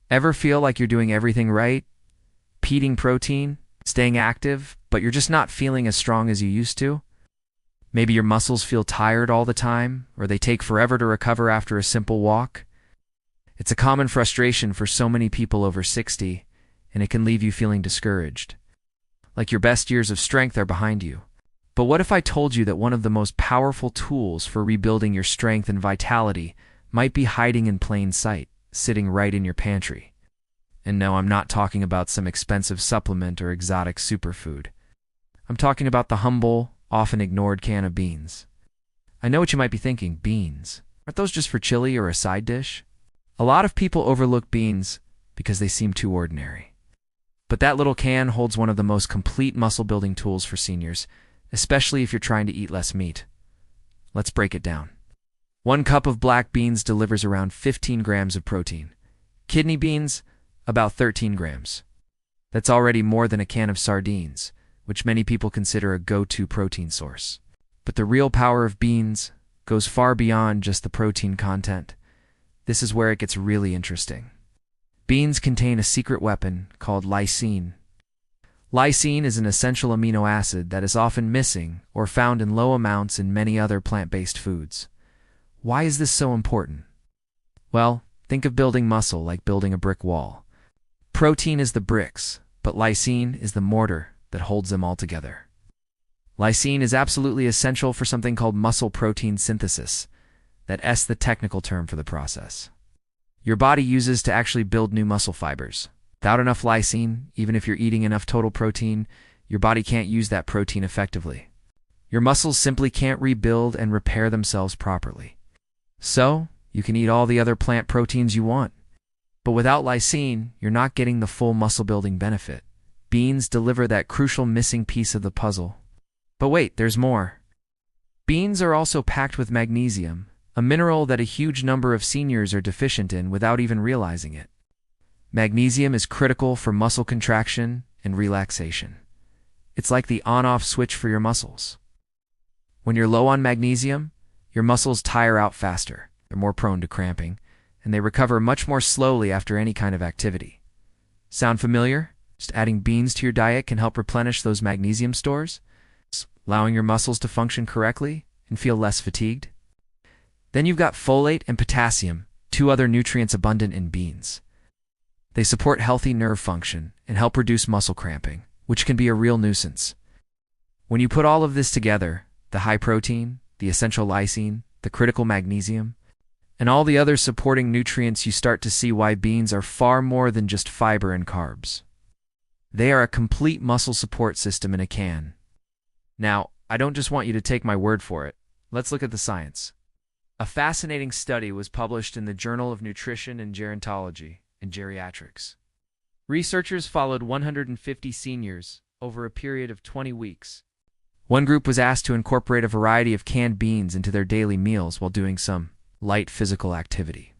Ever feel like you're doing everything right? Eating protein, staying active, but you're just not feeling as strong as you used to? Maybe your muscles feel tired all the time, or they take forever to recover after a simple walk. It's a common frustration for so many people over 60, and it can leave you feeling discouraged, like your best years of strength are behind you. But what if I told you that one of the most powerful tools for rebuilding your strength and vitality might be hiding in plain sight, sitting right in your pantry? And no, I'm not talking about some expensive supplement or exotic superfood. I'm talking about the humble, often ignored can of beans. I know what you might be thinking, beans. Aren't those just for chili or a side dish? A lot of people overlook beans because they seem too ordinary. But that little can holds one of the most complete muscle-building tools for seniors, especially if you're trying to eat less meat. Let's break it down. 1 cup of black beans delivers around 15 grams of protein. Kidney beans, about 13 grams. That's already more than a can of sardines, which many people consider a go-to protein source. But the real power of beans goes far beyond just the protein content. This is where it gets really interesting. Beans contain a secret weapon called lysine. Lysine is an essential amino acid that is often missing or found in low amounts in many other plant-based foods. Why is this so important? Well, think of building muscle like building a brick wall. Protein is the bricks, but lysine is the mortar that holds them all together. Lysine is absolutely essential for something called muscle protein synthesis. That's the technical term for the process your body uses to actually build new muscle fibers. Without enough lysine, even if you're eating enough total protein, your body can't use that protein effectively. Your muscles simply can't rebuild and repair themselves properly. So, you can eat all the other plant proteins you want. But without lysine, you're not getting the full muscle-building benefit. Beans deliver that crucial missing piece of the puzzle. But wait, there's more. Beans are also packed with magnesium, a mineral that a huge number of seniors are deficient in without even realizing it. Magnesium is critical for muscle contraction and relaxation. It's like the on-off switch for your muscles. When you're low on magnesium, your muscles tire out faster, they're more prone to cramping, and they recover much more slowly after any kind of activity. Sound familiar? Just adding beans to your diet can help replenish those magnesium stores, allowing your muscles to function correctly and feel less fatigued. Then you've got folate and potassium, 2 other nutrients abundant in beans. They support healthy nerve function and help reduce muscle cramping, which can be a real nuisance. When you put all of this together, the high protein, the essential lysine, the critical magnesium, and all the other supporting nutrients, you start to see why beans are far more than just fiber and carbs. They are a complete muscle support system in a can. Now, I don't just want you to take my word for it. Let's look at the science. A fascinating study was published in the Journal of Nutrition and Gerontology and Geriatrics. Researchers followed 150 seniors over a period of 20 weeks. One group was asked to incorporate a variety of canned beans into their daily meals while doing some light physical activity.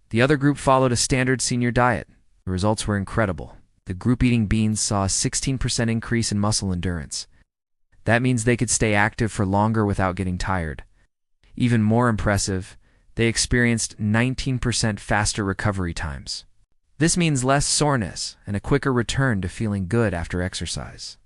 The other group followed a standard senior diet. The results were incredible. The group eating beans saw a 16% increase in muscle endurance. That means they could stay active for longer without getting tired. Even more impressive, they experienced 19% faster recovery times. This means less soreness and a quicker return to feeling good after exercise.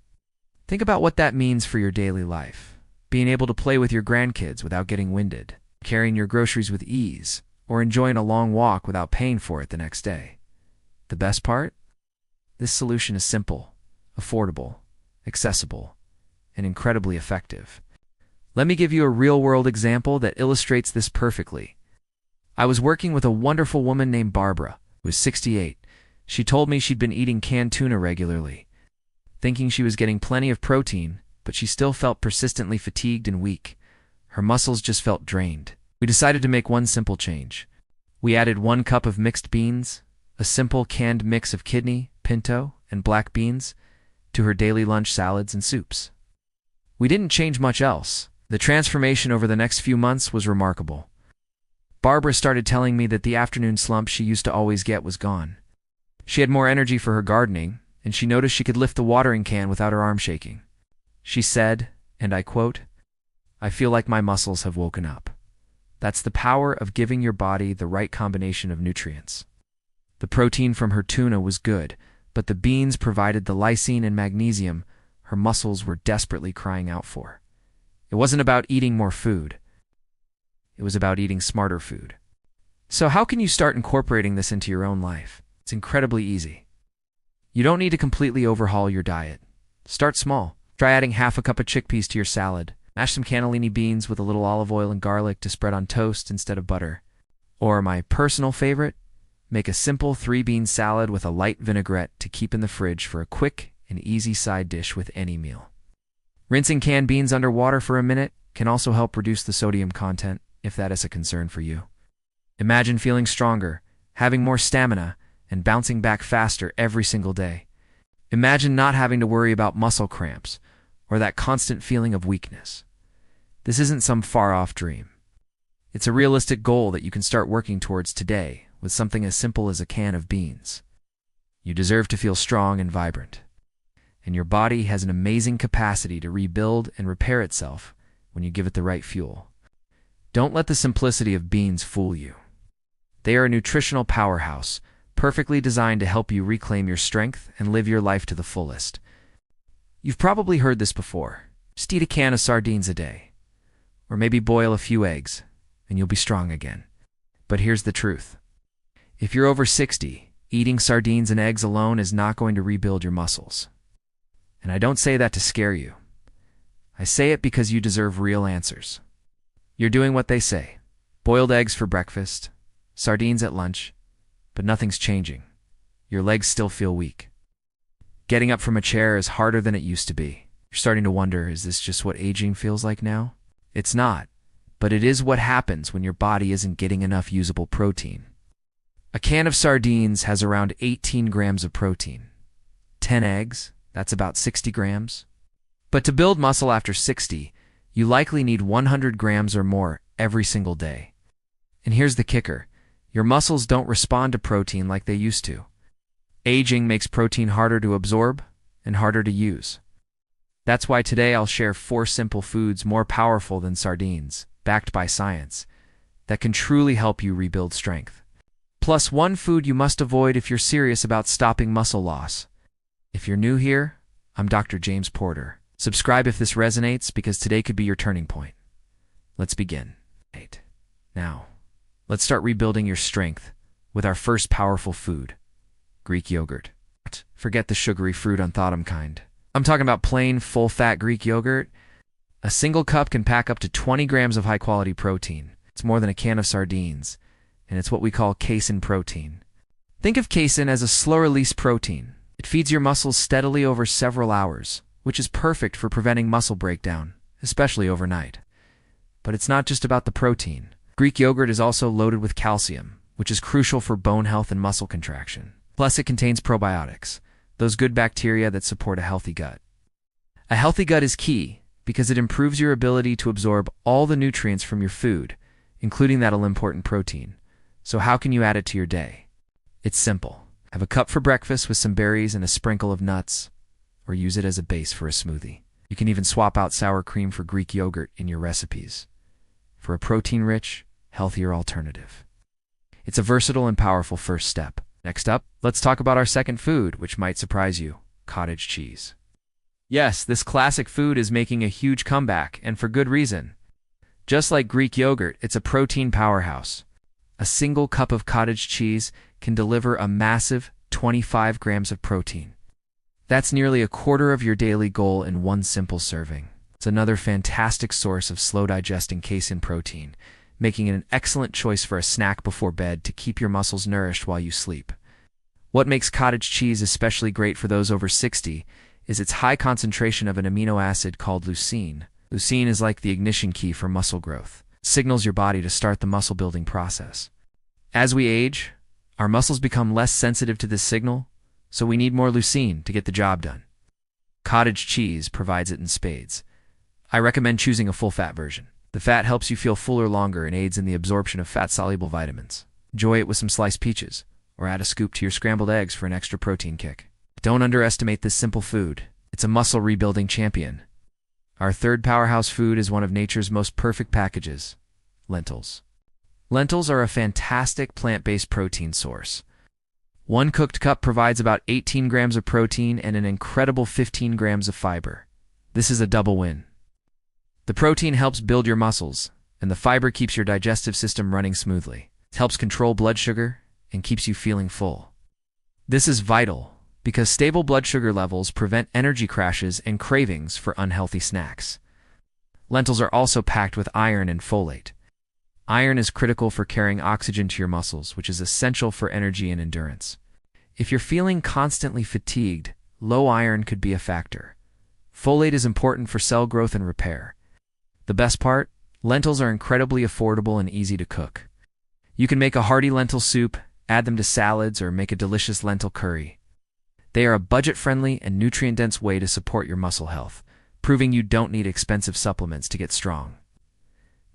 Think about what that means for your daily life. Being able to play with your grandkids without getting winded, carrying your groceries with ease, or enjoying a long walk without paying for it the next day. The best part? This solution is simple, affordable, accessible, and incredibly effective. Let me give you a real-world example that illustrates this perfectly. I was working with a wonderful woman named Barbara, who was 68. She told me she'd been eating canned tuna regularly, thinking she was getting plenty of protein, but she still felt persistently fatigued and weak. Her muscles just felt drained. We decided to make one simple change. We added 1 cup of mixed beans, a simple canned mix of kidney, pinto, and black beans, to her daily lunch salads and soups. We didn't change much else. The transformation over the next few months was remarkable. Barbara started telling me that the afternoon slump she used to always get was gone. She had more energy for her gardening, and she noticed she could lift the watering can without her arm shaking. She said, and I quote, "I feel like my muscles have woken up." That's the power of giving your body the right combination of nutrients. The protein from her tuna was good, but the beans provided the lysine and magnesium her muscles were desperately crying out for. It wasn't about eating more food. It was about eating smarter food. So how can you start incorporating this into your own life? It's incredibly easy. You don't need to completely overhaul your diet. Start small. Try adding half a cup of chickpeas to your salad. Mash some cannellini beans with a little olive oil and garlic to spread on toast instead of butter. Or my personal favorite, make a simple 3-bean salad with a light vinaigrette to keep in the fridge for a quick and easy side dish with any meal. Rinsing canned beans under water for a minute can also help reduce the sodium content if that is a concern for you. Imagine feeling stronger, having more stamina, and bouncing back faster every single day. Imagine not having to worry about muscle cramps or that constant feeling of weakness. This isn't some far-off dream. It's a realistic goal that you can start working towards today with something as simple as a can of beans. You deserve to feel strong and vibrant, and your body has an amazing capacity to rebuild and repair itself when you give it the right fuel. Don't let the simplicity of beans fool you. They are a nutritional powerhouse, perfectly designed to help you reclaim your strength and live your life to the fullest. You've probably heard this before. Just eat a can of sardines a day. Or maybe boil a few eggs, and you'll be strong again. But here's the truth. If you're over 60, eating sardines and eggs alone is not going to rebuild your muscles. And I don't say that to scare you. I say it because you deserve real answers. You're doing what they say. Boiled eggs for breakfast, sardines at lunch, but nothing's changing. Your legs still feel weak. Getting up from a chair is harder than it used to be. You're starting to wonder, is this just what aging feels like now? It's not, but it is what happens when your body isn't getting enough usable protein. A can of sardines has around 18 grams of protein. 10 eggs, that's about 60 grams. But to build muscle after 60, you likely need 100 grams or more every single day. And here's the kicker. Your muscles don't respond to protein like they used to. Aging makes protein harder to absorb and harder to use. That's why today I'll share 4 simple foods more powerful than sardines, backed by science, that can truly help you rebuild strength. Plus 1 food you must avoid if you're serious about stopping muscle loss. If you're new here, I'm Dr. James Porter. Subscribe if this resonates because today could be your turning point. Let's begin. Now, let's start rebuilding your strength with our first powerful food, Greek yogurt. Forget the sugary fruit unthought kind. I'm talking about plain, full-fat Greek yogurt. A single cup can pack up to 20 grams of high-quality protein. It's more than a can of sardines, and it's what we call casein protein. Think of casein as a slow-release protein. It feeds your muscles steadily over several hours, which is perfect for preventing muscle breakdown, especially overnight. But it's not just about the protein. Greek yogurt is also loaded with calcium, which is crucial for bone health and muscle contraction. Plus, it contains probiotics, those good bacteria that support a healthy gut. A healthy gut is key because it improves your ability to absorb all the nutrients from your food, including that all-important protein. So how can you add it to your day? It's simple. Have a cup for breakfast with some berries and a sprinkle of nuts, or use it as a base for a smoothie. You can even swap out sour cream for Greek yogurt in your recipes for a protein-rich, healthier alternative. It's a versatile and powerful first step. Next up, let's talk about our second food, which might surprise you, cottage cheese. Yes, this classic food is making a huge comeback, and for good reason. Just like Greek yogurt, it's a protein powerhouse. A single cup of cottage cheese can deliver a massive 25 grams of protein. That's nearly a quarter of your daily goal in one simple serving. It's another fantastic source of slow-digesting casein protein, making it an excellent choice for a snack before bed to keep your muscles nourished while you sleep. What makes cottage cheese especially great for those over 60 is its high concentration of an amino acid called leucine. Leucine is like the ignition key for muscle growth. It signals your body to start the muscle-building process. As we age, our muscles become less sensitive to this signal, so we need more leucine to get the job done. Cottage cheese provides it in spades. I recommend choosing a full-fat version. The fat helps you feel fuller longer and aids in the absorption of fat-soluble vitamins. Enjoy it with some sliced peaches, or add a scoop to your scrambled eggs for an extra protein kick. Don't underestimate this simple food. It's a muscle-rebuilding champion. Our third powerhouse food is one of nature's most perfect packages, lentils. Lentils are a fantastic plant-based protein source. One cooked cup provides about 18 grams of protein and an incredible 15 grams of fiber. This is a double win. The protein helps build your muscles, and the fiber keeps your digestive system running smoothly. It helps control blood sugar and keeps you feeling full. This is vital because stable blood sugar levels prevent energy crashes and cravings for unhealthy snacks. Lentils are also packed with iron and folate. Iron is critical for carrying oxygen to your muscles, which is essential for energy and endurance. If you're feeling constantly fatigued, low iron could be a factor. Folate is important for cell growth and repair. The best part? Lentils are incredibly affordable and easy to cook. You can make a hearty lentil soup, add them to salads, or make a delicious lentil curry. They are a budget-friendly and nutrient-dense way to support your muscle health, proving you don't need expensive supplements to get strong.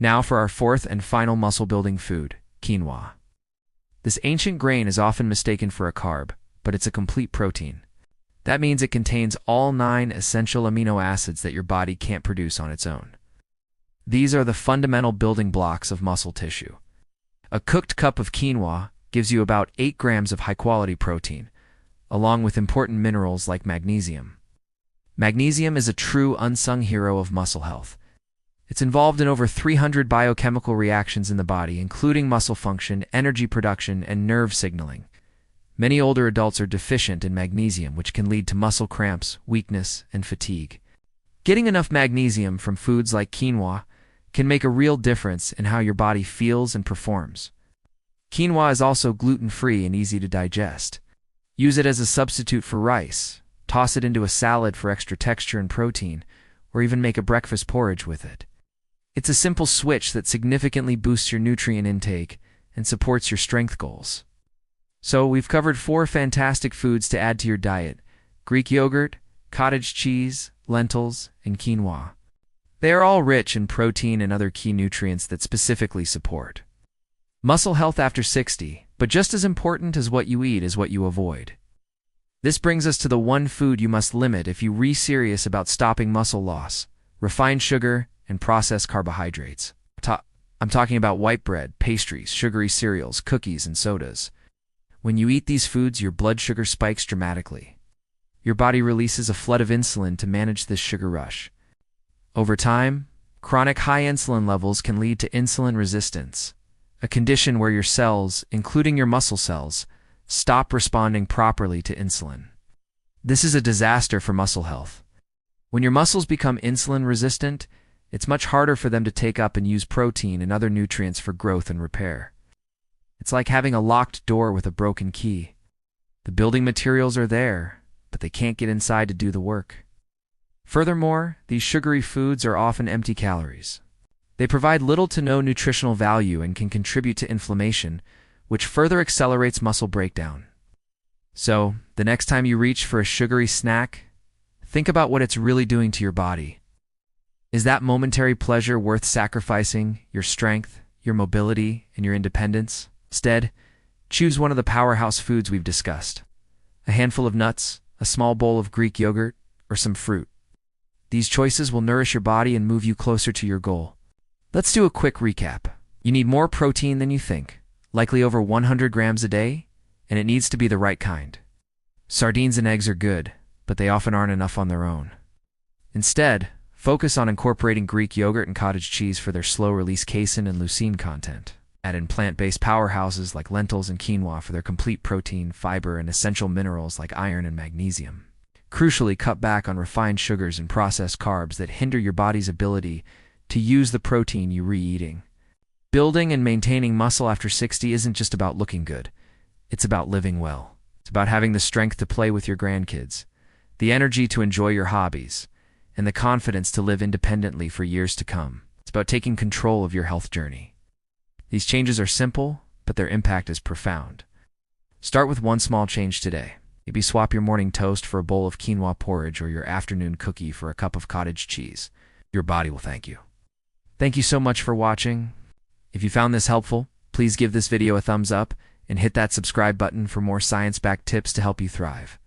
Now for our fourth and final muscle-building food, quinoa. This ancient grain is often mistaken for a carb, but it's a complete protein. That means it contains all 9 essential amino acids that your body can't produce on its own. These are the fundamental building blocks of muscle tissue. A cooked cup of quinoa gives you about 8 grams of high-quality protein, along with important minerals like magnesium. Magnesium is a true unsung hero of muscle health. It's involved in over 300 biochemical reactions in the body, including muscle function, energy production, and nerve signaling. Many older adults are deficient in magnesium, which can lead to muscle cramps, weakness, and fatigue. Getting enough magnesium from foods like quinoa can make a real difference in how your body feels and performs. Quinoa is also gluten-free and easy to digest. Use it as a substitute for rice, toss it into a salad for extra texture and protein, or even make a breakfast porridge with it. It's a simple switch that significantly boosts your nutrient intake and supports your strength goals. So we've covered 4 fantastic foods to add to your diet: Greek yogurt, cottage cheese, lentils, and quinoa. They are all rich in protein and other key nutrients that specifically support muscle health after 60, but just as important as what you eat is what you avoid. This brings us to the one food you must limit if you're serious about stopping muscle loss: refined sugar and processed carbohydrates. I'm talking about white bread, pastries, sugary cereals, cookies, and sodas. When you eat these foods, your blood sugar spikes dramatically. Your body releases a flood of insulin to manage this sugar rush. Over time, chronic high insulin levels can lead to insulin resistance, a condition where your cells, including your muscle cells, stop responding properly to insulin. This is a disaster for muscle health. When your muscles become insulin resistant, it's much harder for them to take up and use protein and other nutrients for growth and repair. It's like having a locked door with a broken key. The building materials are there, but they can't get inside to do the work. Furthermore, these sugary foods are often empty calories. They provide little to no nutritional value and can contribute to inflammation, which further accelerates muscle breakdown. So, the next time you reach for a sugary snack, think about what it's really doing to your body. Is that momentary pleasure worth sacrificing your strength, your mobility, and your independence? Instead, choose one of the powerhouse foods we've discussed: a handful of nuts, a small bowl of Greek yogurt, or some fruit. These choices will nourish your body and move you closer to your goal. Let's do a quick recap. You need more protein than you think, likely over 100 grams a day, and it needs to be the right kind. Sardines and eggs are good, but they often aren't enough on their own. Instead, focus on incorporating Greek yogurt and cottage cheese for their slow-release casein and leucine content. Add in plant-based powerhouses like lentils and quinoa for their complete protein, fiber, and essential minerals like iron and magnesium. Crucially, cut back on refined sugars and processed carbs that hinder your body's ability to use the protein you're eating. Building and maintaining muscle after 60 isn't just about looking good. It's about living well. It's about having the strength to play with your grandkids, the energy to enjoy your hobbies, and the confidence to live independently for years to come. It's about taking control of your health journey. These changes are simple, but their impact is profound. Start with one small change today. Maybe swap your morning toast for a bowl of quinoa porridge or your afternoon cookie for a cup of cottage cheese. Your body will thank you. Thank you so much for watching. If you found this helpful, please give this video a thumbs up and hit that subscribe button for more science-backed tips to help you thrive.